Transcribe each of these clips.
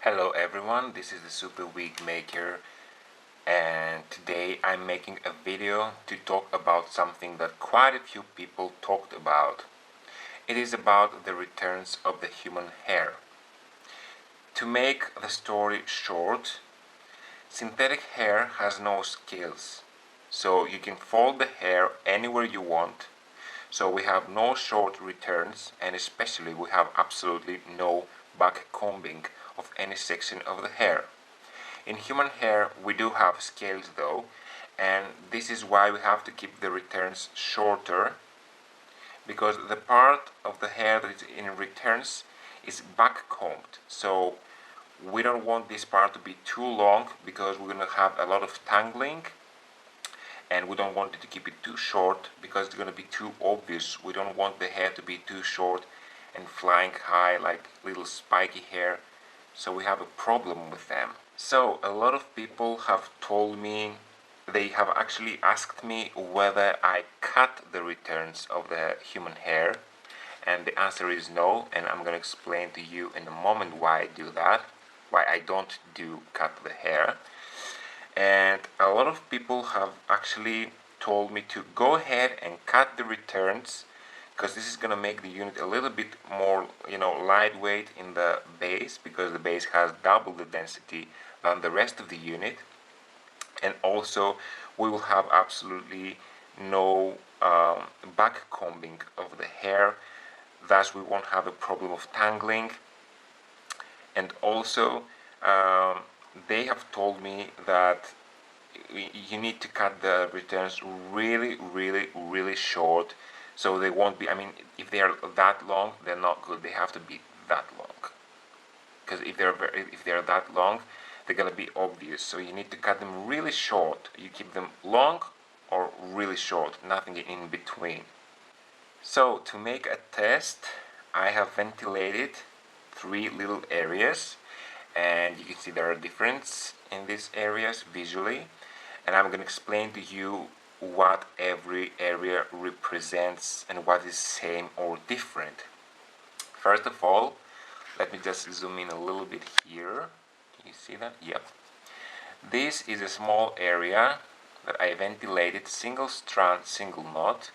Hello everyone, this is the Super Wig Maker, and today I'm making a video to talk about something that quite a few people talked about. It is about the returns of the human hair. To make the story short, synthetic hair has no scales, so you can fold the hair anywhere you want. So we have no short returns, and especially we have absolutely no back combing of any section of the hair. In human hair we do have scales though, and this is why we have to keep the returns shorter, because the part of the hair that is in returns is back combed. So we don't want this part to be too long because we're going to have a lot of tangling, and we don't want it to keep it too short because it's going to be too obvious. We don't want the hair to be too short and flying high like little spiky hair, so we have a problem with them. So a lot of people have told me, they have actually asked me whether I cut the returns of the human hair, and the answer is no, and I'm going to explain to you in a moment why I do that, why I don't cut the hair. And a lot of people have actually told me to go ahead and cut the returns, because this is going to make the unit a little bit more, lightweight in the base, because the base has double the density than the rest of the unit. And also we will have absolutely no back combing of the hair, thus we won't have a problem of tangling. And also they have told me that you need to cut the returns really short, so they won't be, if they are that long, they're not good. They have to be that long, because if they're that long, they're gonna be obvious. So you need to cut them really short. You keep them long or really short, nothing in between. So to make a test, I have ventilated 3 little areas, and you can see there are differences in these areas visually, and I'm going to explain to you what every area represents and what is same or different. First of all, let me just zoom in a little bit here. Can you see that? Yep. This is a small area that I ventilated single strand, single knot.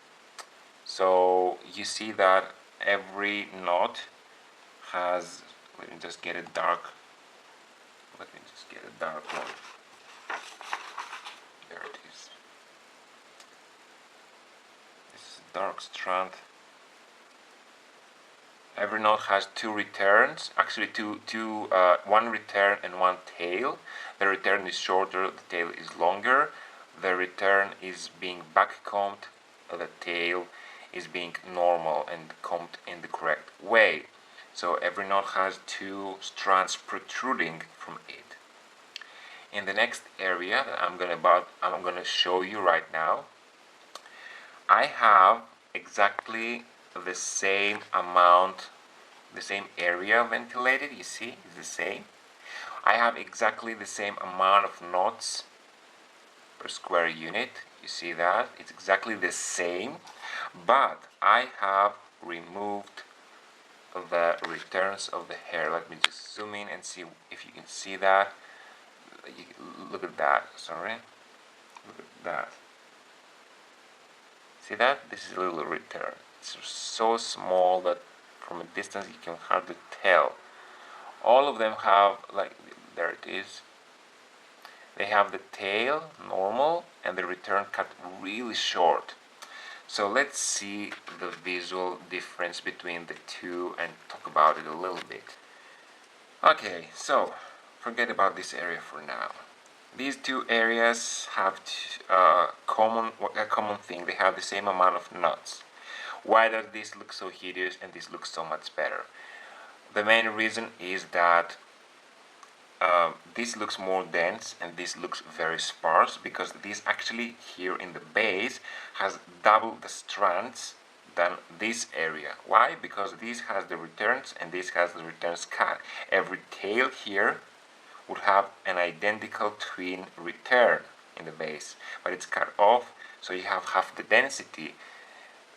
So you see that every knot has, let me just get a dark one. There it is. This is a dark strand. Every knot has 2 returns, actually one return and 1 tail. The return is shorter, the tail is longer. The return is being back combed, the tail is being normal and combed in the correct way. So every knot has 2 strands protruding from it. In the next area that I'm gonna show you right now, I have exactly the same amount, the same area ventilated. You see, it's the same. I have exactly the same amount of knots per square unit. You see that? It's exactly the same, but I have removed the returns of the hair. Let me just zoom in and see if you can see that. Look at that, sorry. Look at that. See that? This is a little return. It's so small that from a distance you can hardly tell. All of them have, like, there it is. They have the tail normal and the return cut really short. So let's see the visual difference between the two and talk about it a little bit. Okay, so forget about this area for now. These 2 areas have a common thing. They have the same amount of knots. Why does this look so hideous and this looks so much better? The main reason is that this looks more dense and this looks very sparse, because this actually here in the base has double the strands than this area. Why? Because this has the returns and this has the returns cut. Every tail here would have an identical twin return in the base, but it's cut off, so you have half the density.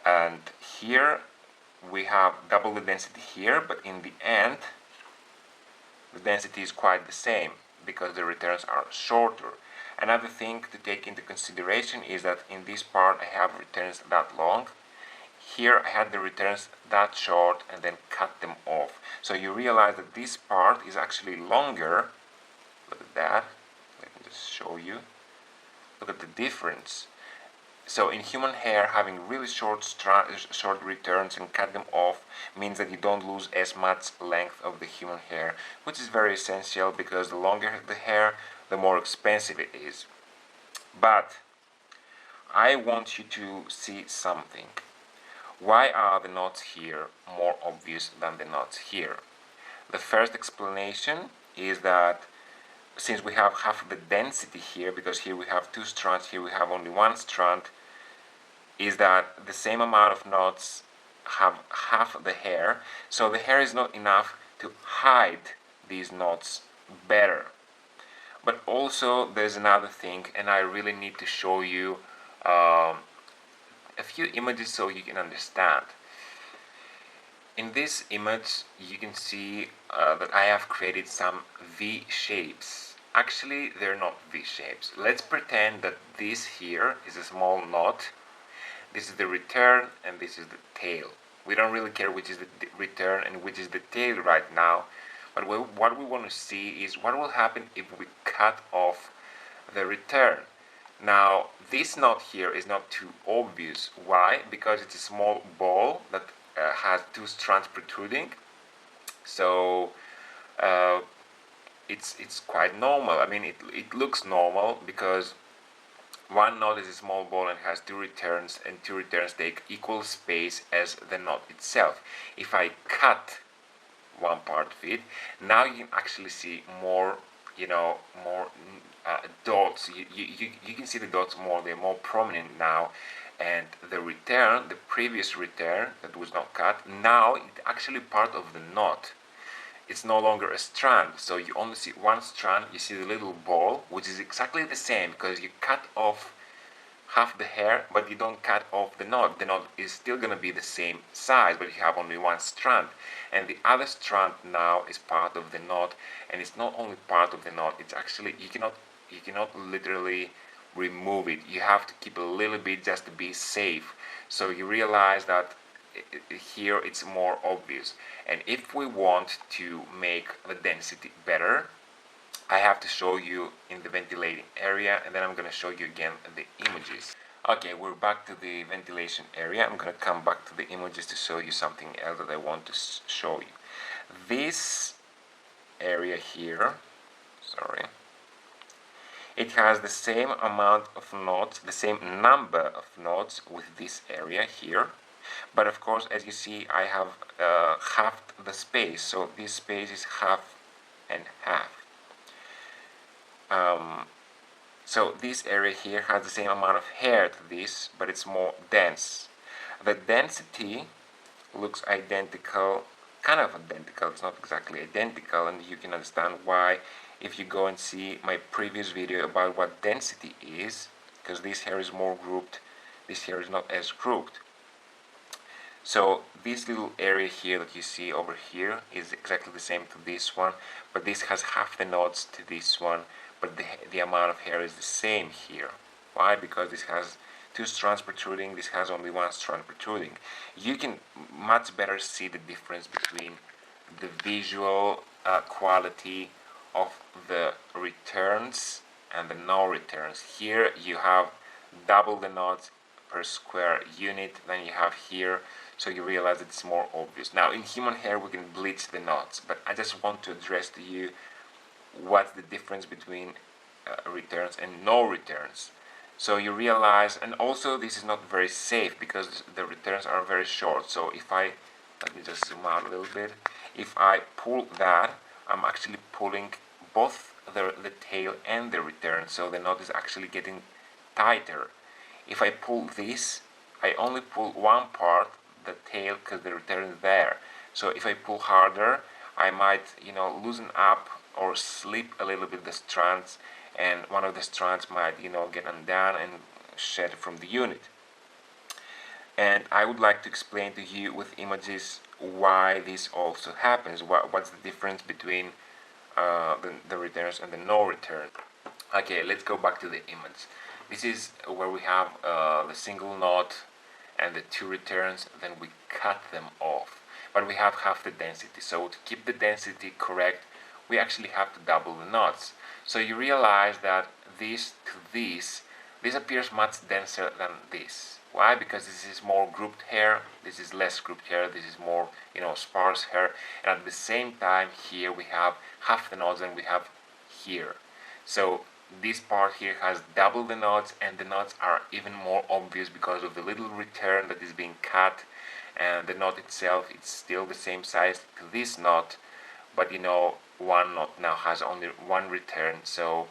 And here we have double the density here, but in the end the density is quite the same because the returns are shorter. Another thing to take into consideration is that in this part I have returns that long. Here I had the returns that short and then cut them off. So you realize that this part is actually longer. Look at that. Let me just show you. Look at the difference. So in human hair, having really short returns and cut them off means that you don't lose as much length of the human hair, which is very essential because the longer the hair, the more expensive it is. But I want you to see something. Why are the knots here more obvious than the knots here? The first explanation is that since we have half the density here, because here we have two strands, here we have only one strand, is that the same amount of knots have half the hair, so the hair is not enough to hide these knots better. But also there's another thing, and I really need to show you a few images so you can understand. In this image you can see that I have created some V shapes. Actually they're not V shapes. Let's pretend that this here is a small knot. This is the return and this is the tail. We don't really care which is the return and which is the tail right now, but what we want to see is what will happen if we cut off the return. Now this knot here is not too obvious. Why? Because it's a small ball that has two strands protruding, so it's quite normal. I mean, it looks normal because one knot is a small ball and has two returns, and two returns take equal space as the knot itself. If I cut one part of it, now you can actually see more, more dots. You can see the dots more, they're more prominent now, and the return, the previous return that was not cut, now it's actually part of the knot. It's no longer a strand, so you only see one strand. You see the little ball, which is exactly the same because you cut off half the hair, but you don't cut off the knot. The knot is still going to be the same size, but you have only one strand, and the other strand now is part of the knot. And it's not only part of the knot, it's actually, you cannot literally remove it. You have to keep a little bit just to be safe. So you realize that here it's more obvious. And if we want to make the density better, I have to show you in the ventilating area, and then I'm going to show you again the images. Okay, we're back to the ventilation area. I'm going to come back to the images to show you something else that I want to show you. This area here, sorry, it has the same amount of knots, the same number of knots with this area here. But of course, as you see, I have halved the space, so this space is half and half. So this area here has the same amount of hair to this, but it's more dense. The density looks identical, kind of identical, it's not exactly identical, and you can understand why if you go and see my previous video about what density is, because this hair is more grouped, this hair is not as grouped. So this little area here that you see over here is exactly the same to this one, but this has half the knots to this one, but the amount of hair is the same here. Why? Because this has two strands protruding, this has only one strand protruding. You can much better see the difference between the visual quality of the returns and the no returns. Here you have double the knots per square unit than you have here, so you realize it's more obvious. Now in human hair we can bleach the knots, but I just want to address to you what's the difference between returns and no returns. So you realize, and also this is not very safe because the returns are very short. So if let me just zoom out a little bit, if I pull that, I'm actually pulling both the tail and the return, so the knot is actually getting tighter. If I pull this, I only pull one part, the tail, because the return is there. So if I pull harder, I might, loosen up or slip a little bit the strands, and one of the strands might, get undone and shed from the unit. And I would like to explain to you with images why this also happens. What's the difference between the returns and the no return. Okay, let's go back to the image. This is where we have the single knot and the two returns, then we cut them off. But we have half the density, so to keep the density correct, we actually have to double the knots. So you realize that this to this appears much denser than this. Why? Because this is more grouped hair, this is less grouped hair, this is more, sparse hair, and at the same time here we have half the knots than we have here. So this part here has double the knots, and the knots are even more obvious because of the little return that is being cut, and the knot itself, it's still the same size to this knot, but one knot now has only one return, so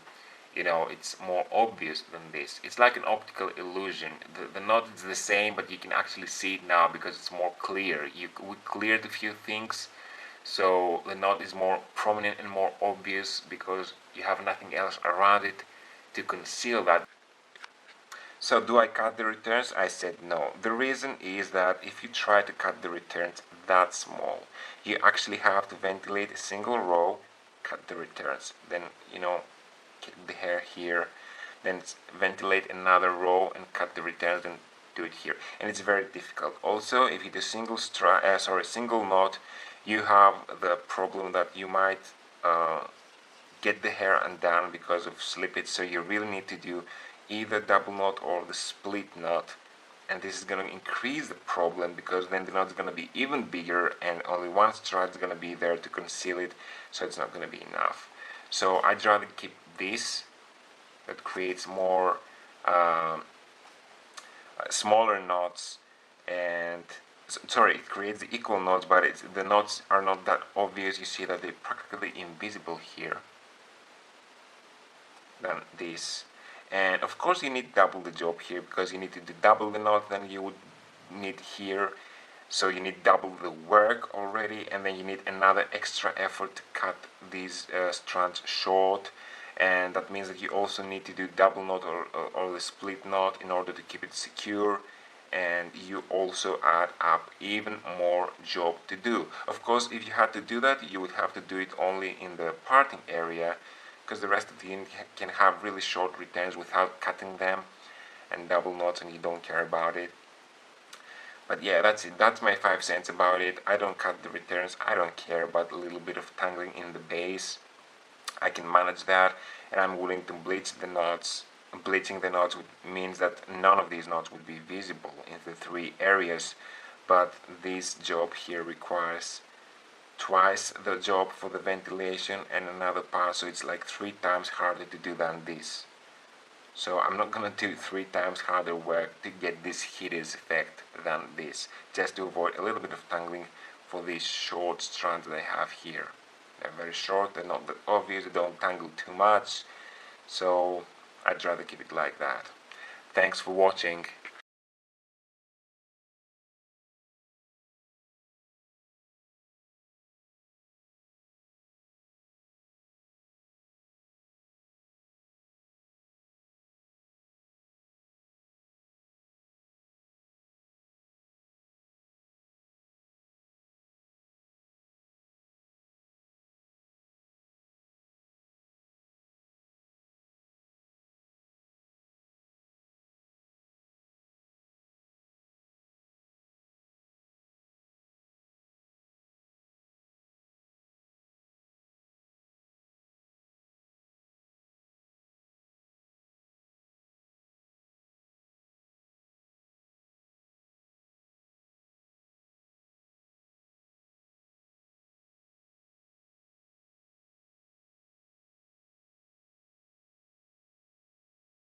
it's more obvious than this. It's like an optical illusion. The knot is the same, but you can actually see it now because it's more clear. We cleared a few things, so the knot is more prominent and more obvious because you have nothing else around it to conceal that. So do I cut the returns? I said no. The reason is that if you try to cut the returns that small, you actually have to ventilate a single row, cut the returns, then keep the hair here, then ventilate another row and cut the returns, and do it here, and it's very difficult. Also, if you do single knot, you have the problem that you might get the hair undone because of slippage, so you really need to do either double knot or the split knot, and this is going to increase the problem because then the knot is going to be even bigger and only one strand is going to be there to conceal it, so it's not going to be enough. So I'd rather keep this, that creates more smaller knots, and it creates the equal knots, but the knots are not that obvious. You see that they're practically invisible here than this. And of course you need double the job here because you need to do double the knot than you would need here, so you need double the work already, and then you need another extra effort to cut these strands short, and that means that you also need to do double knot or the split knot in order to keep it secure, and you also add up even more job to do. Of course, if you had to do that, you would have to do it only in the parting area, because the rest of the unit can have really short returns without cutting them and double knots, and you don't care about it. But yeah, that's it. That's my 5 cents about it. I don't cut the returns. I don't care about a little bit of tangling in the base. I can manage that, and I'm willing to bleach the knots. Bleaching the knots means that none of these knots would be visible in the 3 areas, but this job here requires twice the job for the ventilation and another part, so it's like 3 times harder to do than this. So I'm not gonna do 3 times harder work to get this hideous effect than this, just to avoid a little bit of tangling for these short strands that I have here. They're very short, they're not that obvious, they don't tangle too much, so I'd rather keep it like that. Thanks for watching.